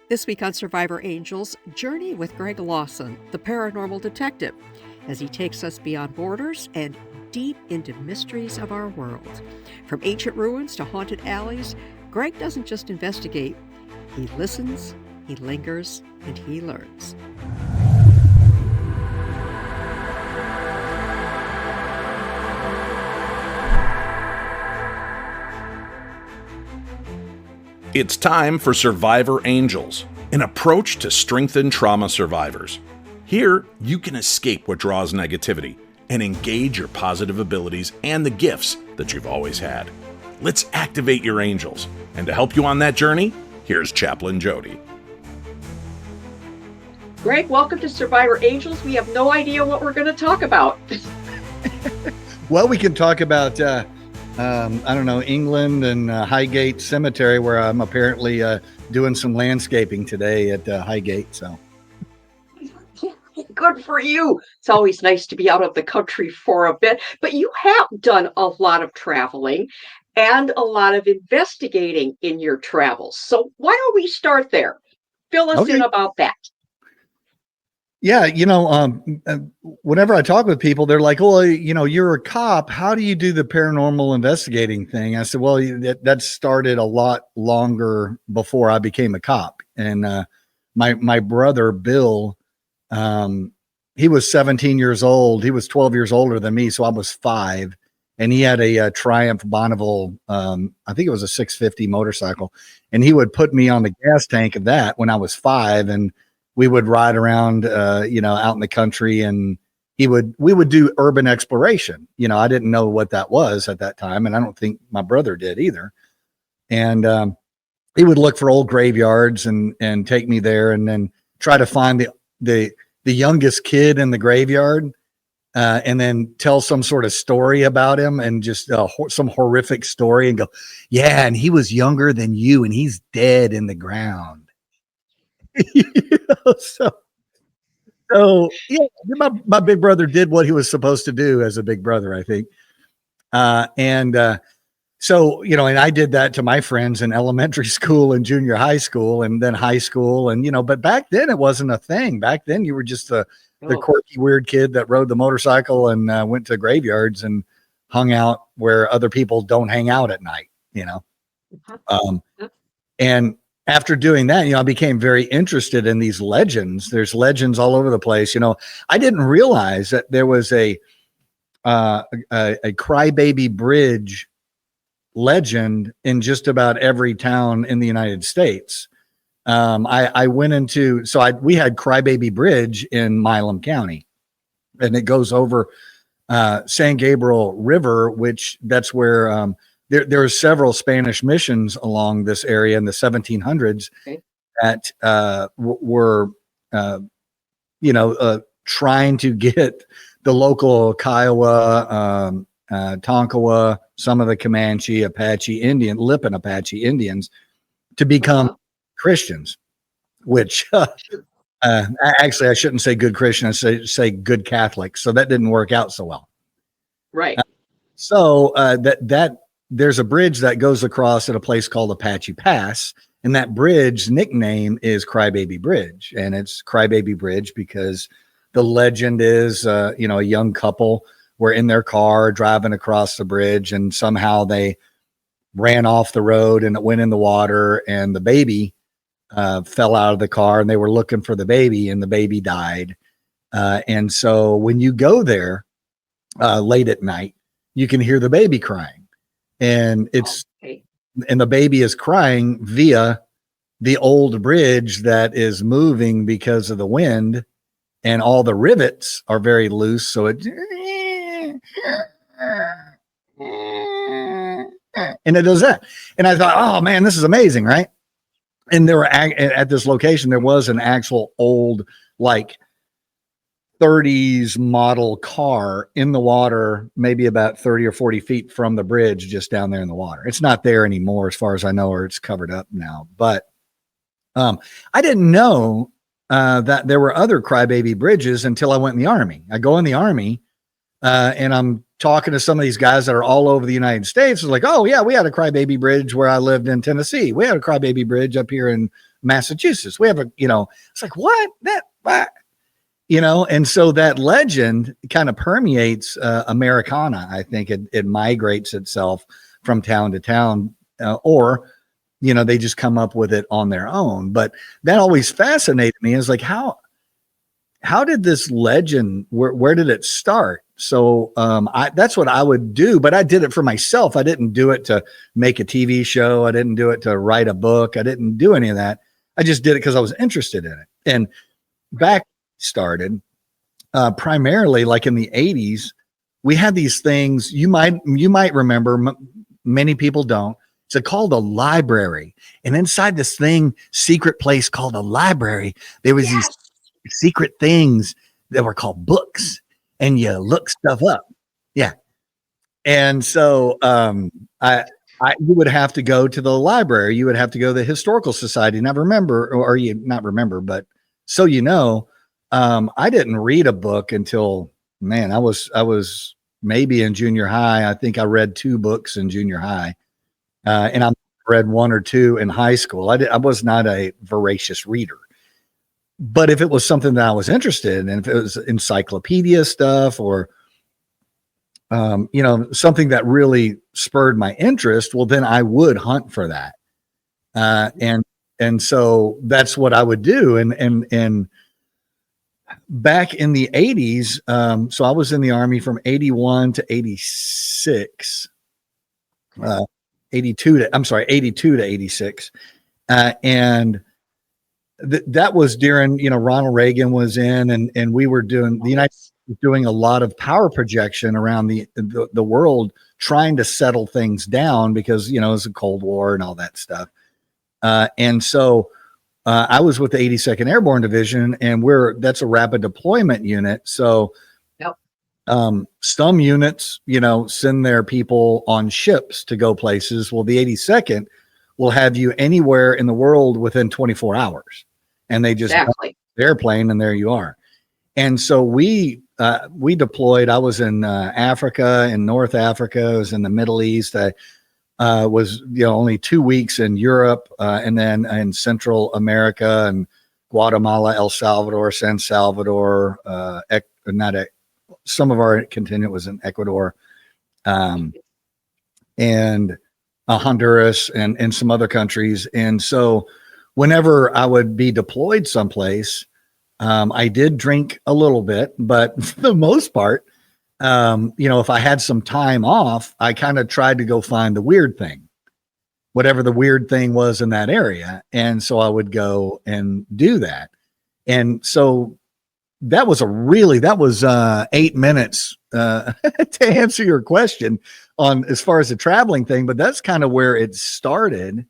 This week on Survivor Angels, journey with Greg Lawson, the paranormal detective, as he takes us beyond borders and deep into mysteries of our world. From ancient ruins to haunted alleys, Greg doesn't just investigate, he listens, he lingers, and he learns. It's time for Survivor Angels, an approach to strengthen trauma survivors. Here, you can escape what draws negativity and engage your positive abilities and the gifts that you've always had. Let's activate your angels. And to help you on that journey, here's Chaplain Jodi. Greg, welcome to Survivor Angels. We have no idea what we're going to talk about. Well, we can talk about England and Highgate Cemetery, where I'm apparently doing some landscaping today at Highgate. So good for you. It's always nice to be out of the country for a bit, but you have done a lot of traveling and a lot of investigating in your travels. So why don't we start there? Fill us in about that. Yeah, whenever I talk with people, they're like, well, you're a cop. How do you do the paranormal investigating thing? I said, well, that started a lot longer before I became a cop. And my brother, Bill, he was 17 years old. He was 12 years older than me, so I was 5. And he had a Triumph Bonneville, I think it was a 650 motorcycle. And he would put me on the gas tank of that when I was 5, and we would ride around, out in the country, and we would do urban exploration. I didn't know what that was at that time, and I don't think my brother did either. And he would look for old graveyards and take me there, and then try to find the youngest kid in the graveyard, and then tell some sort of story about him, and just some horrific story, and go, yeah, and he was younger than you, and he's dead in the ground. So yeah, my big brother did what he was supposed to do as a big brother, I think. So, and I did that to my friends in elementary school and junior high school and then high school. And, but back then it wasn't a thing. Back then you were just the quirky, weird kid that rode the motorcycle and went to graveyards and hung out where other people don't hang out at night, and after doing that, I became very interested in these legends. There's legends all over the place. I didn't realize that there was a Crybaby Bridge legend in just about every town in the United States. I went into, we had Crybaby Bridge in Milam County, and it goes over San Gabriel River, which that's where there are several Spanish missions along this area in the 1700s that were, trying to get the local Kiowa, Tonkawa, some of the Comanche, Apache Indian, Lipan Apache Indians to become Christians, which actually I shouldn't say good Christian, I say good Catholic. So that didn't work out so well. Right. So that there's a bridge that goes across at a place called Apache Pass, and that bridge nickname is Crybaby Bridge, and it's Crybaby Bridge because the legend is, a young couple were in their car driving across the bridge, and somehow they ran off the road and it went in the water, and the baby fell out of the car, and they were looking for the baby, and the baby died. And so when you go there late at night, you can hear the baby crying. And and the baby is crying via the old bridge that is moving because of the wind, and all the rivets are very loose. So it does that. And I thought, oh man, this is amazing. Right. And there were at this location, there was an actual old, 30s model car in the water, maybe about 30 or 40 feet from the bridge, just down there in the water. It's not there anymore as far as I know, or it's covered up now. But I didn't know that there were other Crybaby Bridges until I went in the Army. I go in the Army and I'm talking to some of these guys that are all over the United States. It's like, oh yeah, we had a crybaby bridge where I lived in Tennessee. We had a crybaby bridge up here in Massachusetts. We have a, it's like, what? And so that legend kind of permeates Americana. I think it migrates itself from town to town, or they just come up with it on their own. But that always fascinated me. Is like, how did this legend, where did it start? So that's what I would do, but I did it for myself. I didn't do it to make a TV show. I didn't do it to write a book. I didn't do any of that. I just did it because I was interested in it. And back started primarily like in the 80s, we had these things you might remember. Many people don't. It's called a library. And inside this secret place called a library, there was these secret things that were called books, and you look stuff up. Yeah. And so you would have to go to the library. You would have to go to the historical society. Now remember, or you not remember, but so I didn't read a book until, man, I was maybe in junior high. I think I read 2 books in junior high. And I read 1 or 2 in high school. I was not a voracious reader. But if it was something that I was interested in, if it was encyclopedia stuff or, something that really spurred my interest, well, then I would hunt for that. And so that's what I would do. And back in the 80s, so I was in the Army from 81 to 86, 82 to 86. And that was during, Ronald Reagan was in, and we were doing, the United States was doing a lot of power projection around the world, trying to settle things down because, it was a Cold War and all that stuff. And so I was with the 82nd Airborne Division, and that's a rapid deployment unit. So some units, send their people on ships to go places. Well, the 82nd will have you anywhere in the world within 24 hours. And they just the airplane, and there you are. And so we deployed. I was in Africa, in North Africa. I was in the Middle East. I was only 2 weeks in Europe, and then in Central America and Guatemala, El Salvador, San Salvador. Some of our contingent was in Ecuador, and Honduras, and some other countries. And so whenever I would be deployed someplace, I did drink a little bit, but for the most part, if I had some time off, I kind of tried to go find the weird thing, whatever the weird thing was in that area. And so I would go and do that. And so that was 8 minutes to answer your question on as far as the traveling thing, but that's kind of where it started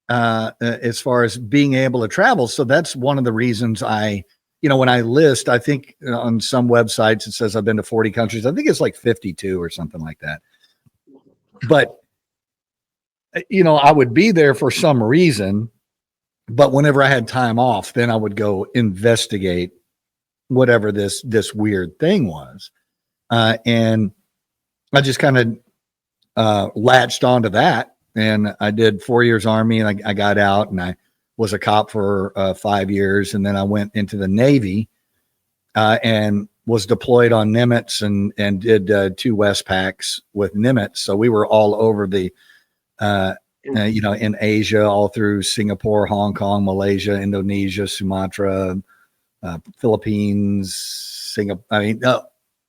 as far as being able to travel. So that's one of the reasons when I list, I think on some websites it says I've been to 40 countries. I think it's like 52 or something like that. But I would be there for some reason, but whenever I had time off, then I would go investigate whatever this weird thing was. And I just kind of latched onto that. And I did 4 years Army, and I got out, and I was a cop for 5 years. And then I went into the Navy and was deployed on Nimitz and did 2 Westpacks with Nimitz. So we were all over the, in Asia, all through Singapore, Hong Kong, Malaysia, Indonesia, Sumatra, Philippines,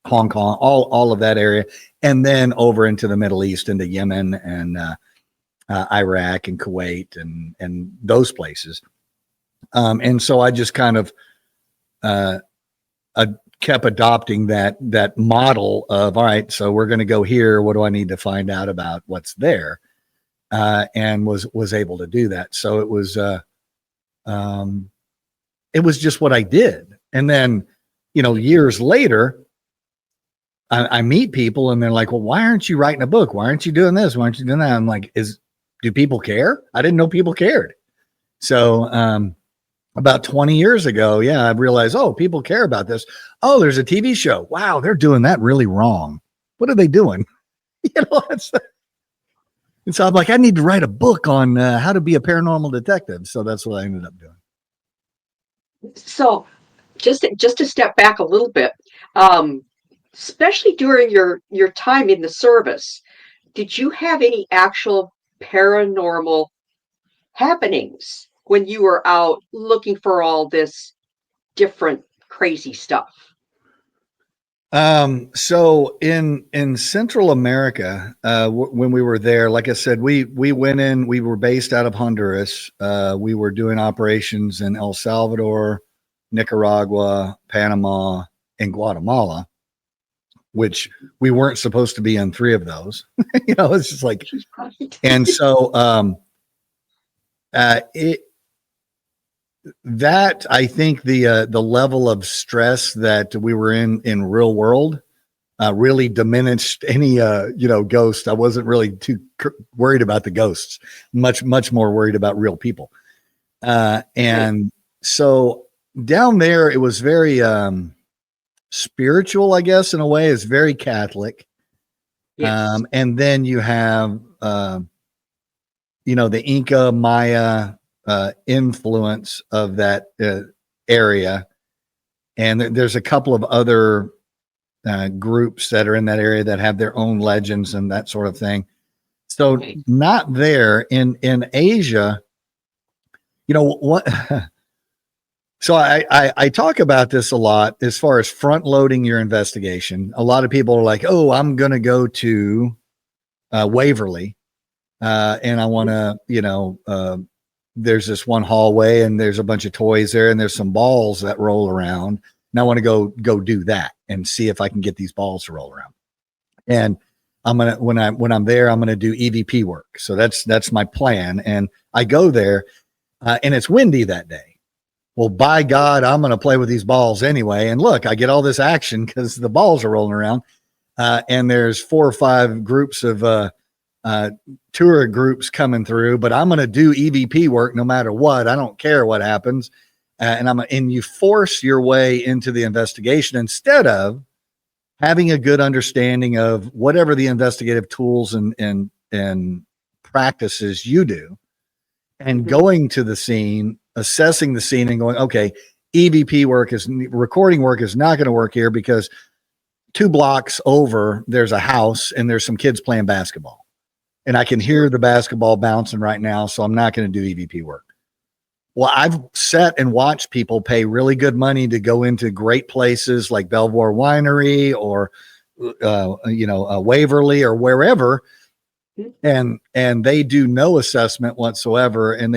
Hong Kong, all of that area. And then over into the Middle East, into Yemen and Iraq and Kuwait and those places. And so I just kind of kept adopting that model of, all right, so we're going to go here. What do I need to find out about what's there? And was able to do that. So it was just what I did. And then, years later, I meet people and they're like, well, why aren't you writing a book? Why aren't you doing this? Why aren't you doing that? I'm like, do people care? I didn't know people cared. So about 20 years ago, I realized, oh, people care about this. Oh, there's a TV show. Wow, they're doing that really wrong. What are they doing? And so I'm like, I need to write a book on how to be a paranormal detective. So that's what I ended up doing. So just to step back a little bit, especially during your time in the service, did you have any actual paranormal happenings when you were out looking for all this different crazy stuff? So in Central America, when we were there, like I said, we went in. We were based out of Honduras. We were doing operations in El Salvador, Nicaragua, Panama, and Guatemala, which we weren't supposed to be in 3 of those. It's just like, and so that I think the level of stress that we were in real world really diminished any ghost. I wasn't really too worried about the ghosts, much more worried about real people. And so down there it was very spiritual, I guess, in a way. It's very Catholic. Yes. And then you have the Inca Maya influence of that area, and there's a couple of other groups that are in that area that have their own legends and that sort of thing. So not there in Asia, what. So I talk about this a lot as far as front loading your investigation. A lot of people are like, oh, I'm going to go to Waverly and I want to, there's this one hallway and there's a bunch of toys there and there's some balls that roll around. And I want to go do that and see if I can get these balls to roll around. And I'm going to, when I'm there, I'm going to do EVP work. So that's my plan. And I go there and it's windy that day. Well, by God, I'm going to play with these balls anyway. And look, I get all this action because the balls are rolling around. And there's 4 or 5 groups of tour groups coming through, but I'm going to do EVP work no matter what. I don't care what happens. And you force your way into the investigation instead of having a good understanding of whatever the investigative tools and practices you do, and going to the scene, assessing the scene and going, okay, recording work is not going to work here because 2 blocks over, there's a house and there's some kids playing basketball. And I can hear the basketball bouncing right now, so I'm not going to do EVP work. Well, I've sat and watched people pay really good money to go into great places like Belvoir Winery or, Waverly or wherever, and they do no assessment whatsoever, and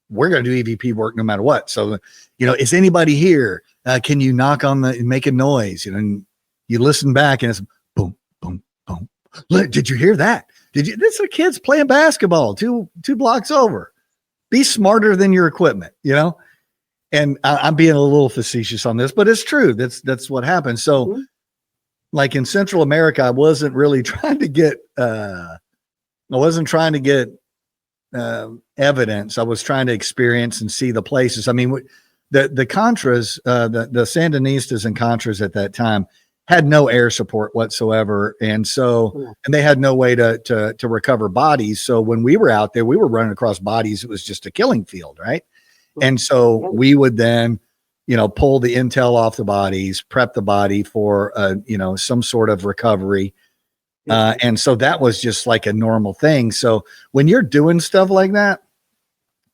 we're going to do EVP work no matter what. So, is anybody here? Can you knock on make a noise? And you listen back, and it's boom, boom, boom. Did you hear that? This are kids playing basketball 2 blocks over. Be smarter than your equipment, and I'm being a little facetious on this, but it's true. That's what happens. So like in Central America, I wasn't really trying to get, evidence. I was trying to experience and see the places. I mean, the Contras, the Sandinistas and Contras at that time had no air support whatsoever. And so, and they had no way to recover bodies. So when we were out there, we were running across bodies. It was just a killing field. Right. And so we would then, pull the intel off the bodies, prep the body for, some sort of recovery. And so that was just like a normal thing. So when you're doing stuff like that,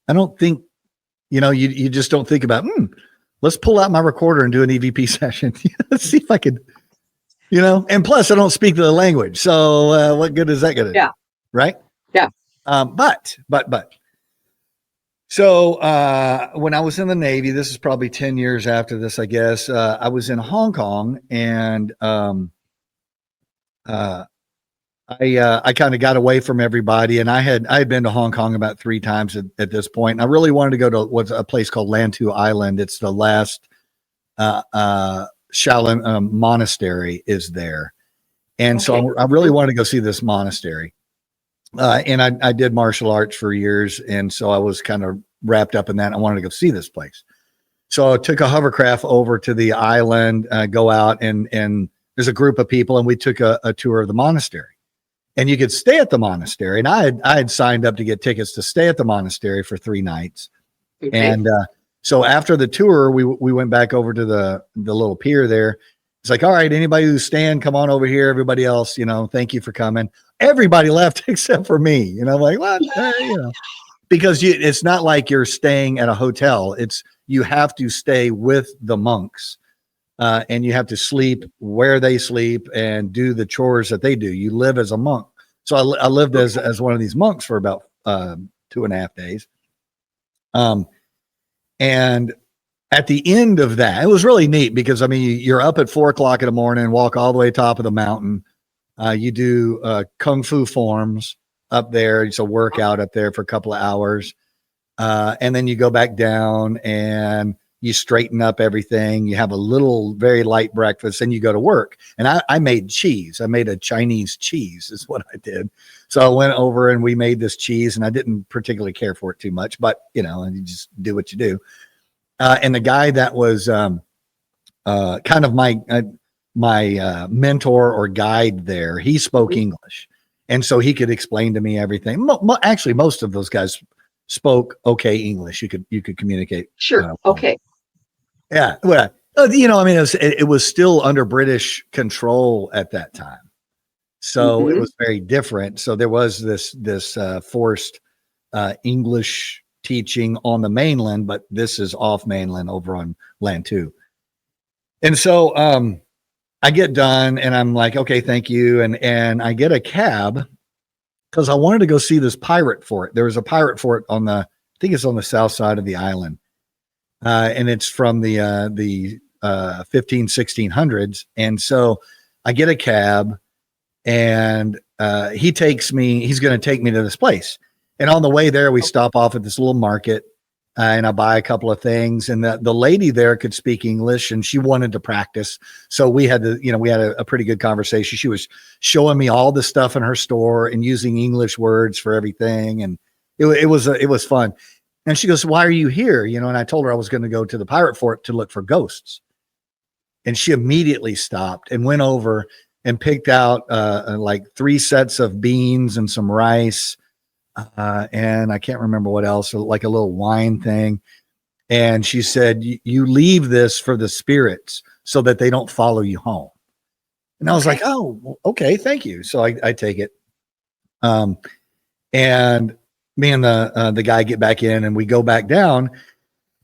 I don't think, you just don't think about, let's pull out my recorder and do an EVP session. Let's see if I could, and plus I don't speak the language. So what good is that going to do? Right. Yeah. But so when I was in the Navy, this is probably 10 years after this, I guess, I was in Hong Kong, and I kind of got away from everybody, and I had been to Hong Kong about 3 times at this point. And I really wanted to go to what's a place called Lantu Island. It's the last Shaolin monastery is there. And so I really wanted to go see this monastery. And I did martial arts for years. And so I was kind of wrapped up in that. I wanted to go see this place. So I took a hovercraft over to the island, go out, and there's a group of people, and we took a tour of the monastery. And you could stay at the monastery. And I had signed up to get tickets to stay at the monastery for 3 nights. Okay. And so after the tour, we went back over to the little pier there. It's like, all right, anybody who's staying, come on over here. Everybody else, thank you for coming. Everybody left except for me. Like, what? Because it's not like you're staying at a hotel. You have to stay with the monks, and you have to sleep where they sleep and do the chores that they do. You live as a monk. So I lived as one of these monks for about 2.5 days. And at the end of that, it was really neat because, you're up at 4:00 in the morning, walk all the way top of the mountain. You do Kung Fu forms up there. It's a workout up there for a couple of hours. And then you go back down and you straighten up everything. You have a little, very light breakfast, and you go to work. And I made cheese. I made a Chinese cheese is what I did. So I went over and we made this cheese, and I didn't particularly care for it too much, but and you just do what you do. And the guy that was kind of my mentor or guide there, he spoke English. And so he could explain to me everything. Actually, most of those guys spoke okay English. You could communicate. Sure. Okay. Yeah. Well, it was still under British control at that time. So it was very different. So there was this forced English teaching on the mainland, but this is off mainland over on land 2. And so I get done and I'm like, okay, thank you. And I get a cab because I wanted to go see this pirate fort. There was a pirate fort I think it's on the south side of the island. And it's from the 1600s. And so I get a cab and he's going to take me to this place. And on the way there, we stop off at this little market and I buy a couple of things. And the lady there could speak English and she wanted to practice. So we had a pretty good conversation. She was showing me all the stuff in her store and using English words for everything. And it was fun. And she goes, why are you here? And I told her I was going to go to the pirate fort to look for ghosts. And she immediately stopped and went over and picked out like 3 sets of beans and some rice. And I can't remember what else, like a little wine thing. And she said, you leave this for the spirits so that they don't follow you home. And I was like, oh, okay, thank you. So I take it. And me and the guy get back in and we go back down.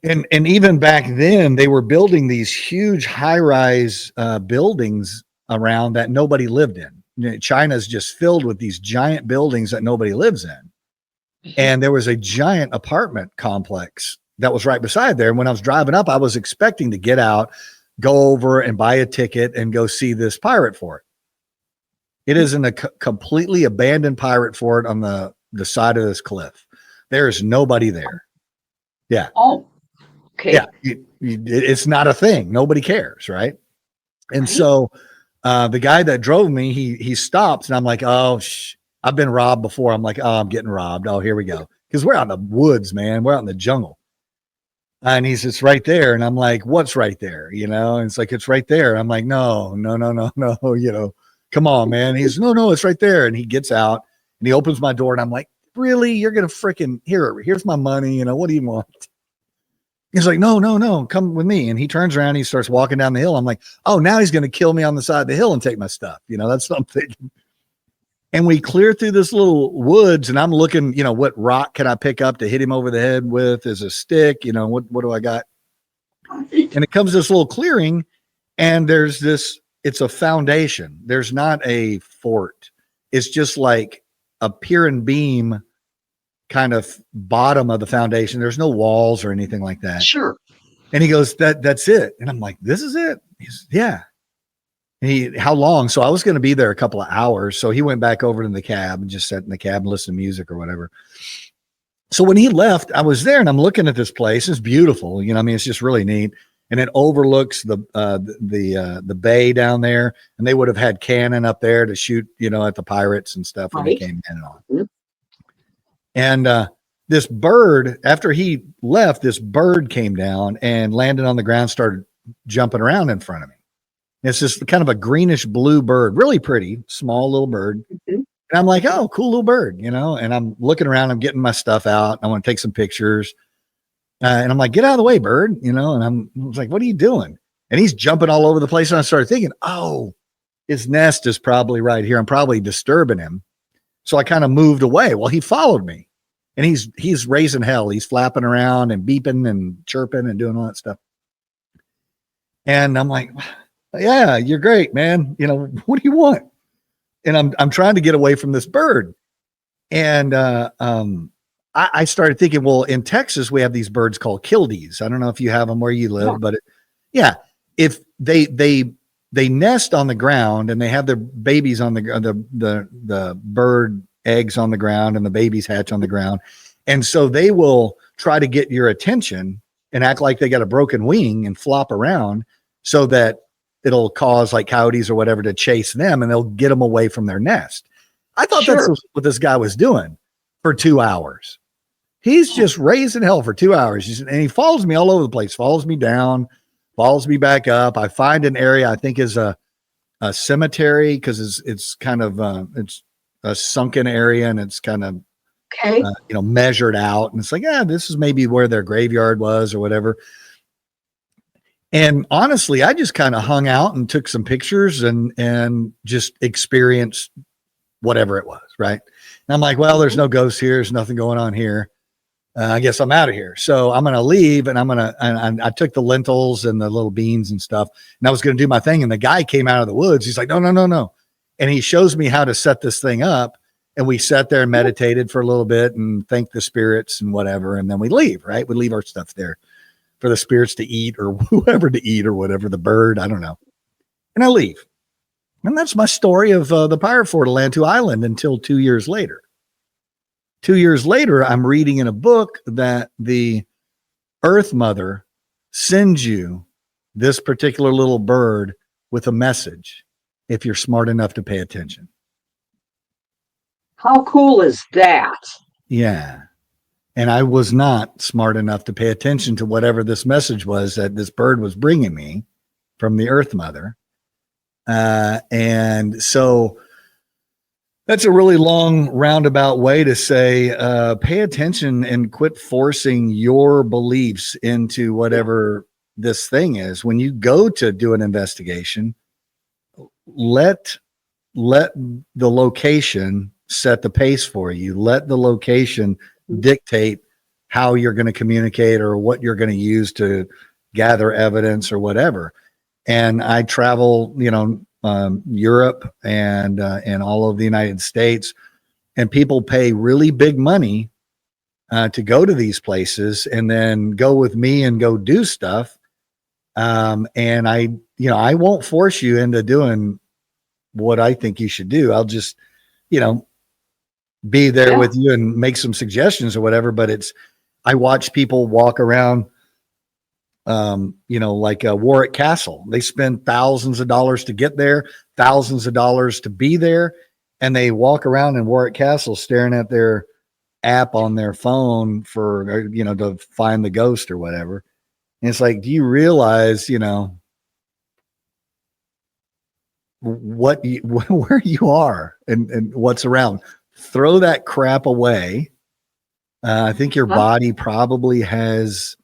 And even back then they were building these huge high-rise buildings around that nobody lived in. China's just filled with these giant buildings that nobody lives in. And there was a giant apartment complex that was right beside there. And when I was driving up, I was expecting to get out, go over and buy a ticket and go see this pirate fort. It is in a completely abandoned pirate fort on the side of this cliff. There's nobody there. Yeah. Oh, okay. Yeah. It's not a thing. Nobody cares. Right. And so the guy that drove me, he stops and I'm like, oh, I've been robbed before. I'm like, oh, I'm getting robbed. Oh, here we go. Because we're out in the woods, man. We're out in the jungle. And he says, it's right there. And I'm like, what's right there? And it's like, it's right there. I'm like, no. Come on, man. He's no, it's right there. And he gets out and he opens my door and I'm like, really? You're going to freaking here's my money. What do you want? He's like, no, come with me. And he turns around, he starts walking down the hill. I'm like, oh, now he's going to kill me on the side of the hill and take my stuff. That's what I'm thinking. And we clear through this little woods and I'm looking, what rock can I pick up to hit him over the head with as a stick? What do I got? And it comes to this little clearing and there's it's a foundation. There's not a fort. It's just like a pier and beam kind of bottom of the foundation. There's no walls or anything like that. Sure. And he goes, that's it. And I'm like, this is it? He's, yeah. How long? So I was going to be there a couple of hours. So he went back over to the cab and just sat in the cab and listened to music or whatever. So when he left, I was there and I'm looking at this place. It's beautiful. It's just really neat. And it overlooks the bay down there. And they would have had cannon up there to shoot, at the pirates and stuff when they came in and on. Mm-hmm. And this bird, after he left, this bird came down and landed on the ground, started jumping around in front of me. It's just kind of a greenish blue bird, really pretty, small little bird. Mhm. And I'm like, oh, cool little bird, you know, and I'm looking around, I'm getting my stuff out. I want to take some pictures. And I'm like, get out of the way, bird, you know, and I was like, what are you doing? And he's jumping all over the place. And I started thinking, oh, his nest is probably right here. I'm probably disturbing him. So I kind of moved away. Well, he followed me and he's raising hell. He's flapping around and beeping and chirping and doing all that stuff. And I'm like, yeah, you're great, man. You know, what do you want? And I'm trying to get away from this bird. And I started thinking, well, in Texas, we have these birds called kildees. I don't know if you have them where you live, but if they nest on the ground and they have their babies on the bird eggs on the ground and the babies hatch on the ground. And so they will try to get your attention and act like they got a broken wing and flop around so that it'll cause like coyotes or whatever to chase them and they'll get them away from their nest. I thought that's what this guy was doing for 2 hours. He's just raising hell for 2 hours. And he follows me all over the place, follows me down, follows me back up. I find an area I think is a cemetery because it's kind of it's a sunken area and it's kind of measured out. And it's like, this is maybe where their graveyard was or whatever. And honestly, I just kind of hung out and took some pictures and just experienced whatever it was. Right. And I'm like, well, there's no ghosts here. There's nothing going on here. I guess I'm out of here. So I'm going to leave and I took the lentils and the little beans and stuff and I was going to do my thing. And the guy came out of the woods. He's like, no. And he shows me how to set this thing up. And we sat there and meditated for a little bit and thanked the spirits and whatever. And then we leave, right? We leave our stuff there for the spirits to eat or whoever to eat or whatever, the bird, I don't know. And I leave. And that's my story of the Pirate Fort of Lantu Island until 2 years later. 2 years later, I'm reading in a book that the Earth Mother sends you this particular little bird with a message if you're smart enough to pay attention. How cool is that? Yeah. And I was not smart enough to pay attention to whatever this message was that this bird was bringing me from the Earth Mother. And so that's a really long roundabout way to say, pay attention and quit forcing your beliefs into whatever this thing is. When you go to do an investigation, let the location set the pace for you. Let the location dictate how you're going to communicate or what you're going to use to gather evidence or whatever. And I travel, Europe and all of the United States, and people pay really big money to go to these places and then go with me and go do stuff. And I won't force you into doing what I think you should do. I'll just, be there with you and make some suggestions or whatever. But I watch people walk around, like Warwick Castle. They spend thousands of dollars to get there, thousands of dollars to be there. And they walk around in Warwick Castle staring at their app on their phone for, to find the ghost or whatever. And it's like, do you realize, where you are and what's around? Throw that crap away. I think your body probably has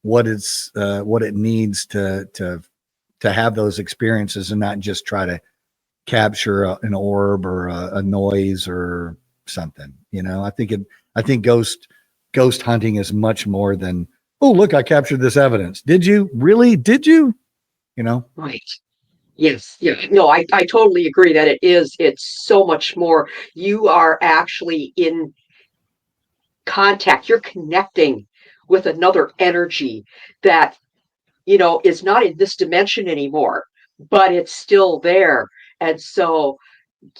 what it needs to have those experiences and not just try to capture an orb or a noise or something. I think ghost hunting is much more than, oh, look, I captured this evidence. Did you really? Did you? Right. Yes. Yeah. No, I totally agree that it's so much more. You are actually in contact. You're connecting with another energy that, is not in this dimension anymore, but it's still there. And so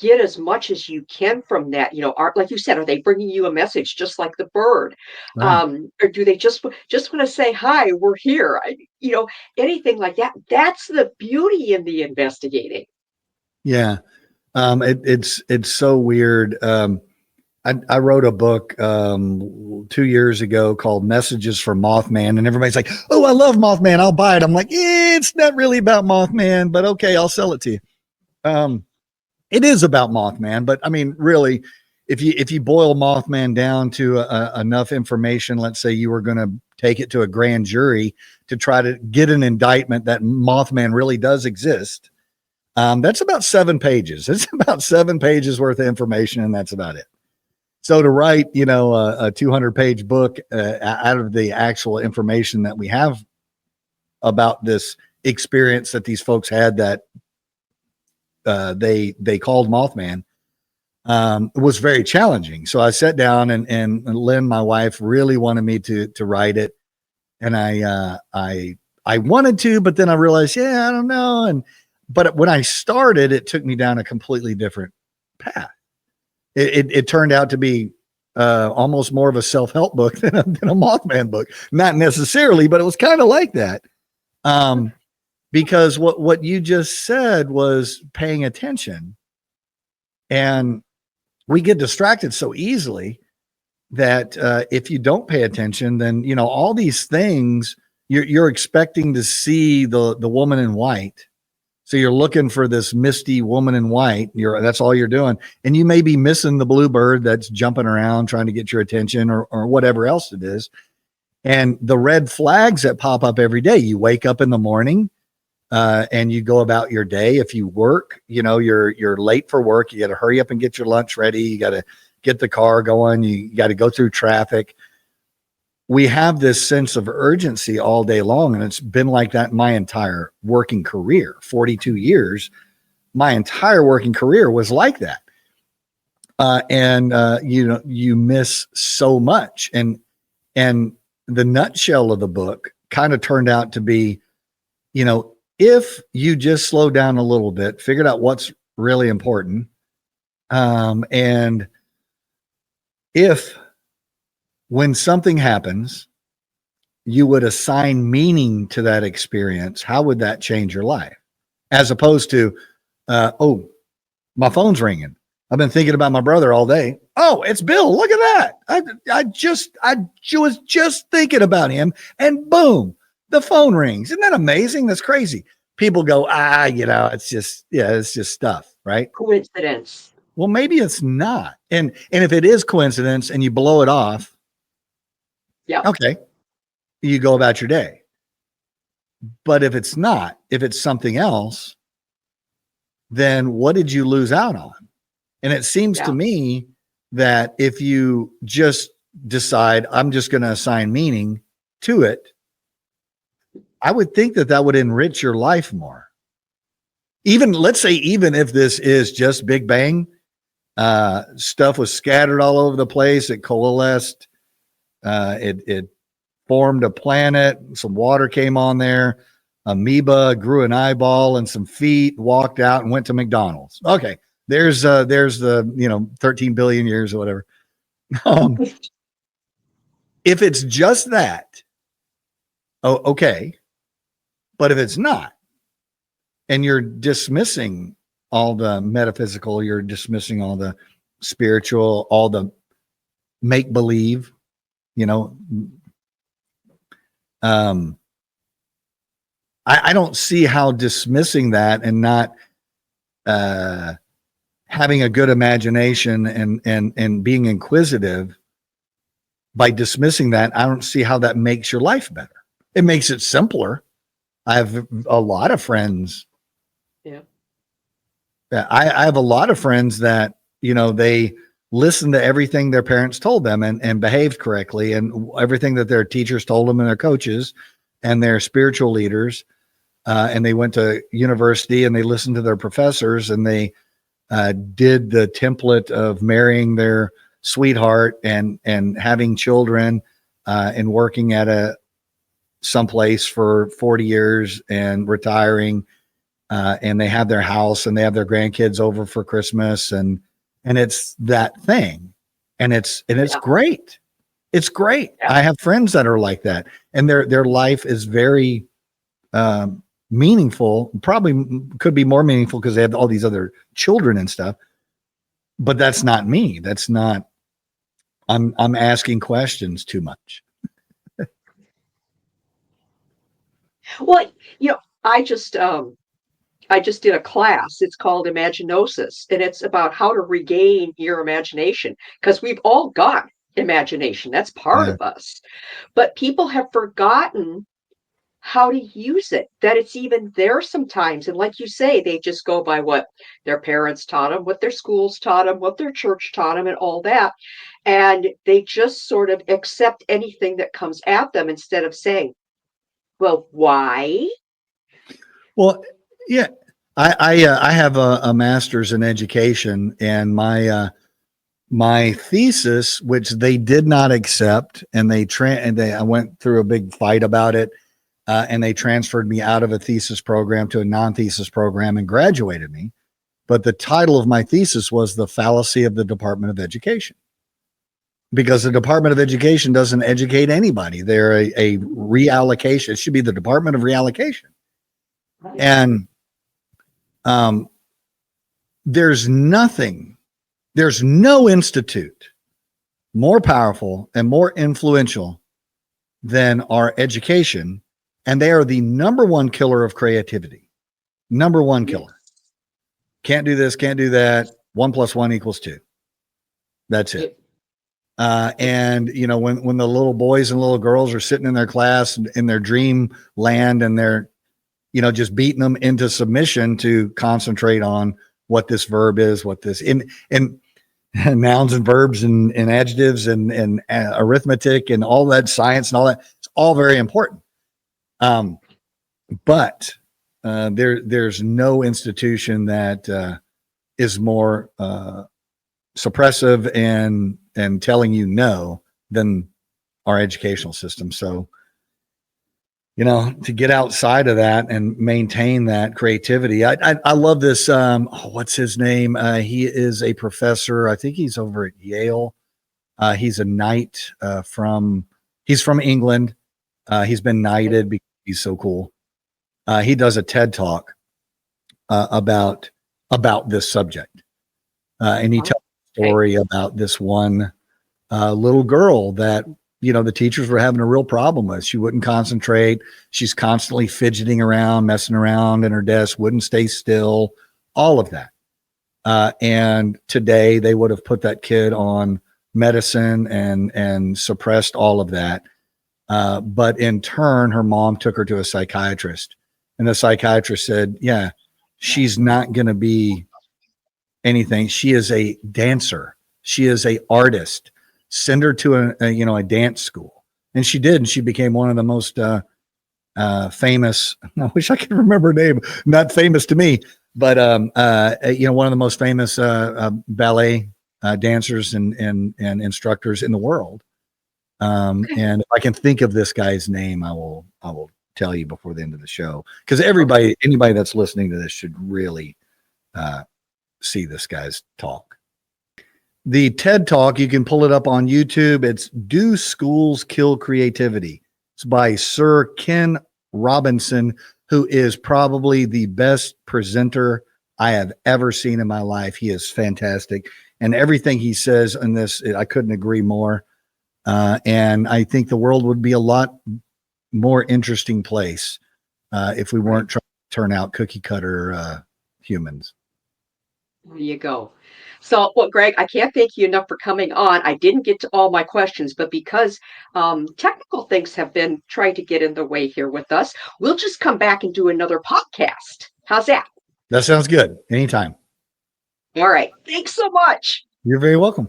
get as much as you can from that. Like you said, are they bringing you a message just like the bird? Right. Or do they just want to say, hi, we're here? Anything like that. That's the beauty in the investigating. Yeah. It's so weird. I wrote a book 2 years ago called Messages from Mothman, and everybody's like, "Oh, I love Mothman. I'll buy it." I'm like, it's not really about Mothman, but okay, I'll sell it to you. It is about Mothman, but I mean, really, if you boil Mothman down to enough information, let's say you were going to take it to a grand jury to try to get an indictment that Mothman really does exist, that's about 7 pages. It's about 7 pages worth of information, and that's about it. So to write, a 200-page book out of the actual information that we have about this experience that these folks had that they called Mothman, was very challenging. So I sat down and Lynn, my wife, really wanted me to write it, and I wanted to, but then I realized, I don't know. But when I started, it took me down a completely different path. It turned out to be almost more of a self-help book than a Mothman book. Not necessarily, but it was kind of like that. Because what you just said was paying attention. And we get distracted so easily that if you don't pay attention, then, all these things you're expecting to see the woman in white. So you're looking for this misty woman in white. That's all you're doing. And you may be missing the bluebird that's jumping around trying to get your attention or whatever else it is. And the red flags that pop up every day, you wake up in the morning and you go about your day. If you work, you're late for work. You got to hurry up and get your lunch ready. You got to get the car going. You got to go through traffic. We have this sense of urgency all day long, and it's been like that my entire working career, 42 years. My entire working career was like that. You miss so much. And the nutshell of the book kind of turned out to be, if you just slow down a little bit, figured out what's really important, and if when something happens, you would assign meaning to that experience, how would that change your life? As opposed to, my phone's ringing. I've been thinking about my brother all day. Oh, it's Bill. Look at that. I was just thinking about him, and boom, the phone rings. Isn't that amazing? That's crazy. People go, it's just stuff, right? Coincidence. Well, maybe it's not. And if it is coincidence and you blow it off, okay, you go about your day. But if it's not, if it's something else, then what did you lose out on? And it seems to me that if you just decide, I'm just going to assign meaning to it, I would think that would enrich your life more. Let's say if this is just Big Bang, stuff was scattered all over the place. It coalesced. It formed a planet. Some water came on there. Amoeba grew an eyeball and some feet, walked out and went to McDonald's. Okay. There's the 13 billion years or whatever. If it's just that, okay. But if it's not, and you're dismissing all the metaphysical, you're dismissing all the spiritual, all the make believe, I don't see how dismissing that and not having a good imagination and being inquisitive, by dismissing that, I don't see how that makes your life better. It makes it simpler. I have a lot of friends. Yeah. I have a lot of friends that, they listened to everything their parents told them and behaved correctly, and everything that their teachers told them and their coaches and their spiritual leaders. And they went to university and they listened to their professors, and they did the template of marrying their sweetheart and having children and working at someplace for 40 years and retiring. And they have their house and they have their grandkids over for Christmas, and it's that thing. And it's great. It's great. Yeah. I have friends that are like that, and their life is very meaningful. Probably could be more meaningful because they have all these other children and stuff. But that's not me. That's not I'm asking questions too much. Well, I just did a class. It's called Imaginosis, and it's about how to regain your imagination because we've all got imagination. That's part Yeah. of us. But people have forgotten how to use it, that it's even there sometimes. And like you say, they just go by what their parents taught them, what their schools taught them, what their church taught them, and all that. And they just sort of accept anything that comes at them instead of saying, well, why? Well, yeah, I have a master's in education, and my thesis, which they did not accept, and I went through a big fight about it, and they transferred me out of a thesis program to a non-thesis program and graduated me. But the title of my thesis was The Fallacy of the Department of Education, because the Department of Education doesn't educate anybody. They're a reallocation. It should be the Department of Reallocation. And there's no institute more powerful and more influential than our education. And they are the number one killer of creativity. Number one killer. Can't do this, can't do that. 1 + 1 = 2. That's it. And you know, when the little boys and little girls are sitting in their class in their dream land, and they're, you know, just beating them into submission to concentrate on what this verb is, what this in nouns and verbs and adjectives and arithmetic and all that science and all that. It's all very important. But there's no institution that is more suppressive and telling you no than our educational system. So, you know, to get outside of that and maintain that creativity. I love this. What's his name? He is a professor. I think he's over at Yale. He's a knight he's from England. He's been knighted because he's so cool. He does a TED talk about this subject. And he tells a story about this one little girl that, you know, the teachers were having a real problem with. She wouldn't concentrate. She's constantly fidgeting around, messing around in her desk, wouldn't stay still, all of that. And today they would have put that kid on medicine and suppressed all of that. But in turn, her mom took her to a psychiatrist, and the psychiatrist said, yeah, she's not going to be anything. She is a dancer. She is a artist. Send her to a dance school. And she did. And she became one of the most famous. I wish I could remember her name. Not famous to me, but one of the most famous ballet dancers and instructors in the world. And if I can think of this guy's name, I will tell you before the end of the show, because anybody that's listening to this should really see this guy's talk. The TED Talk, you can pull it up on YouTube. It's Do Schools Kill Creativity? It's by Sir Ken Robinson, who is probably the best presenter I have ever seen in my life. He is fantastic. And everything he says in this, I couldn't agree more. And I think the world would be a lot more interesting place if we weren't trying to turn out cookie cutter humans. There you go. So, well, Greg, I can't thank you enough for coming on. I didn't get to all my questions, but because technical things have been trying to get in the way here with us, we'll just come back and do another podcast. How's that? That sounds good. Anytime. All right. Thanks so much. You're very welcome.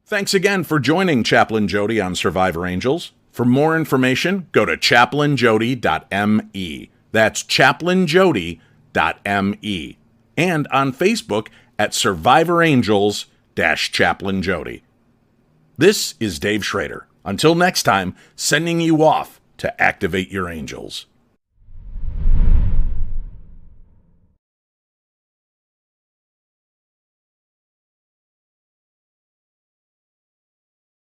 Thanks again for joining Chaplain Jodi on Survivor Angels. For more information, go to chaplainjodi.me. That's chaplainjodi.me. And on Facebook at Survivor Angels Chaplain Jodi. This is Dave Schrader. Until next time, sending you off to activate your angels.